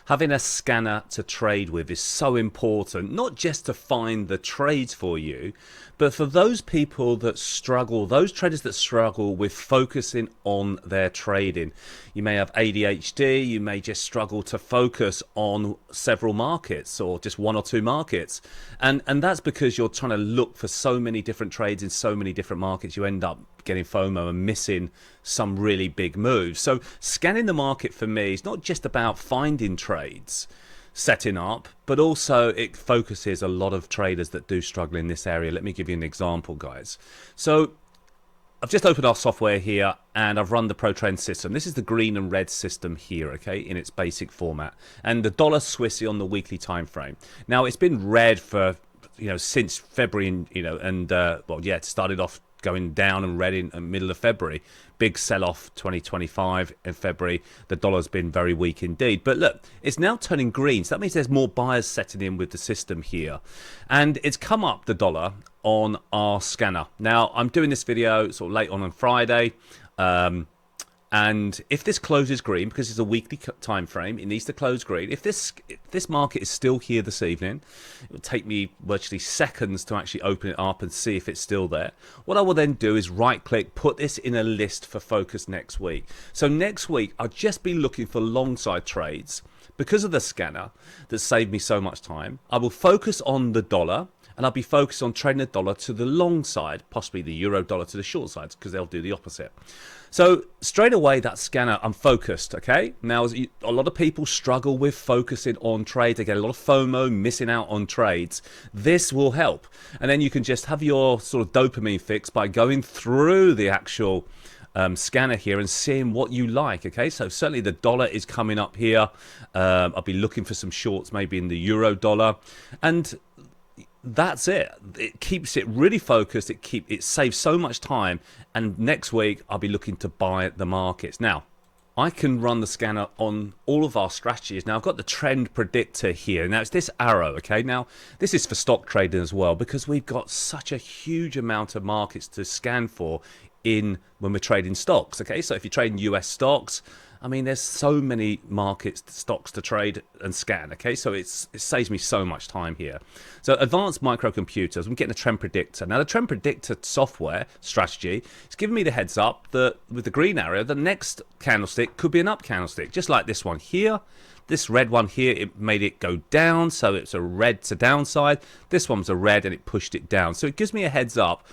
having a scanner to trade with is so important, not just to find the trades for you, but for those people that struggle, those traders that struggle with focusing on their trading. You may have ADHD, you may just struggle to focus on several markets or just one or two markets. And that's because you're trying to look for so many different trades in so many different markets, you end up getting FOMO and missing some really big moves. So scanning the market for me is not just about finding trades, setting up, but also it focuses a lot of traders that do struggle in this area. Let me give you an example, guys. So I've just opened our software here and I've run the Pro Trend system. This is the green and red system here, okay, in its basic format, and the dollar Swissy on the weekly time frame. Now it's been red for since February, and well, yeah, it started off going down and red in the middle of February. Big sell-off 2025 in February. The dollar's been very weak indeed. But look, it's now turning green. So that means there's more buyers setting in with the system here. And it's come up, the dollar, on our scanner. Now, I'm doing this video sort of late on Friday. And if this closes green, because it's a weekly time frame, it needs to close green. If this market is still here this evening, it will take me virtually seconds to actually open it up and see if it's still there. What I will then do is right click, put this in a list for focus next week. So next week, I'll just be looking for long side trades because of the scanner that saved me so much time. I will focus on the dollar, and I'll be focused on trading the dollar to the long side, possibly the euro dollar to the short sides, because they'll do the opposite. So straight away, that scanner, I'm focused, okay? Now, a lot of people struggle with focusing on trades. They get a lot of FOMO, missing out on trades. This will help. And then you can just have your sort of dopamine fix by going through the actual scanner here and seeing what you like, okay? So certainly the dollar is coming up here. I'll be looking for some shorts maybe in the euro dollar. And that's it. It keeps it really focused. It saves so much time. And next week I'll be looking to buy the markets. Now, I can run the scanner on all of our strategies. Now, I've got the Trend Predictor here. Now, it's this arrow, okay? Now, this is for stock trading as well, because we've got such a huge amount of markets to scan for when we're trading stocks, okay? So if you're trading US stocks, I mean, there's so many markets, stocks to trade and scan, okay? So it saves me so much time here. So advanced microcomputers, I'm getting a Trend Predictor. Now, the Trend Predictor software strategy is giving me the heads up that with the green arrow, the next candlestick could be an up candlestick, just like this one here. This red one here, it made it go down, so it's a red to downside. This one's a red and it pushed it down. So it gives me a heads up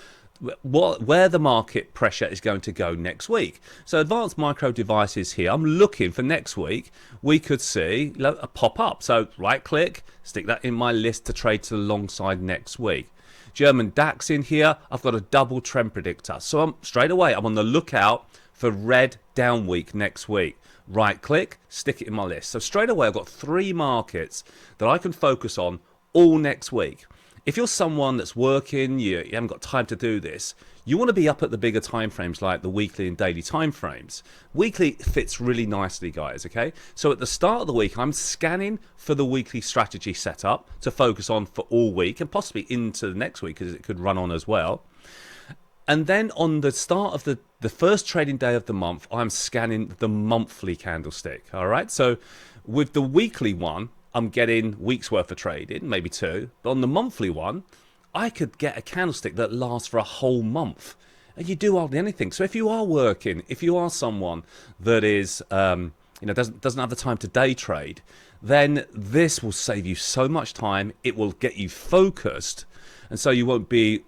where the market pressure is going to go next week. So advanced micro devices here, I'm looking for next week, we could see a pop up. So right click, stick that in my list to trade to the long side next week. German DAX in here, I've got a double Trend Predictor. So straight away, I'm on the lookout for red down week next week. Right click, stick it in my list. So straight away, I've got 3 markets that I can focus on all next week. If you're someone that's working, you haven't got time to do this, you want to be up at the bigger time frames like the weekly and daily time frames. Weekly fits really nicely, guys, okay? So at the start of the week, I'm scanning for the weekly strategy setup to focus on for all week and possibly into the next week because it could run on as well. And then on the start of the first trading day of the month, I'm scanning the monthly candlestick, all right? So with the weekly one, I'm getting weeks worth of trading, maybe 2. But on the monthly one, I could get a candlestick that lasts for a whole month. And you do hardly anything. So if you are working, if you are someone that is, doesn't have the time to day trade, then this will save you so much time. It will get you focused. And so you won't be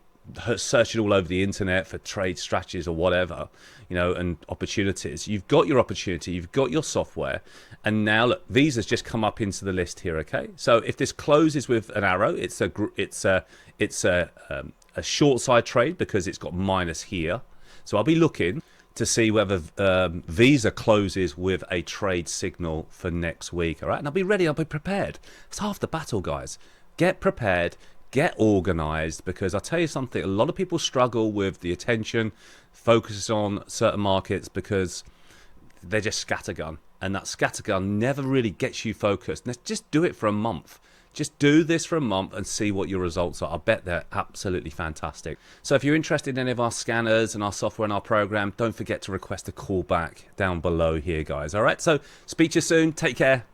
searching all over the internet for trade strategies or whatever, and opportunities. You've got your opportunity, you've got your software, and now look, these has just come up into the list here, okay? So if this closes with an arrow, it's a short side trade because it's got minus here. So I'll be looking to see whether Visa closes with a trade signal for next week, all right? And I'll be ready, I'll be prepared. It's half the battle, guys. Get prepared. Get organized, because I'll tell you something, a lot of people struggle with the attention, focuses on certain markets because they're just scattergun, and that scattergun never really gets you focused. Just do it for a month. Just do this for a month and see what your results are. I bet they're absolutely fantastic. So if you're interested in any of our scanners and our software and our program, don't forget to request a call back down below here, guys. All right, so speak to you soon. Take care.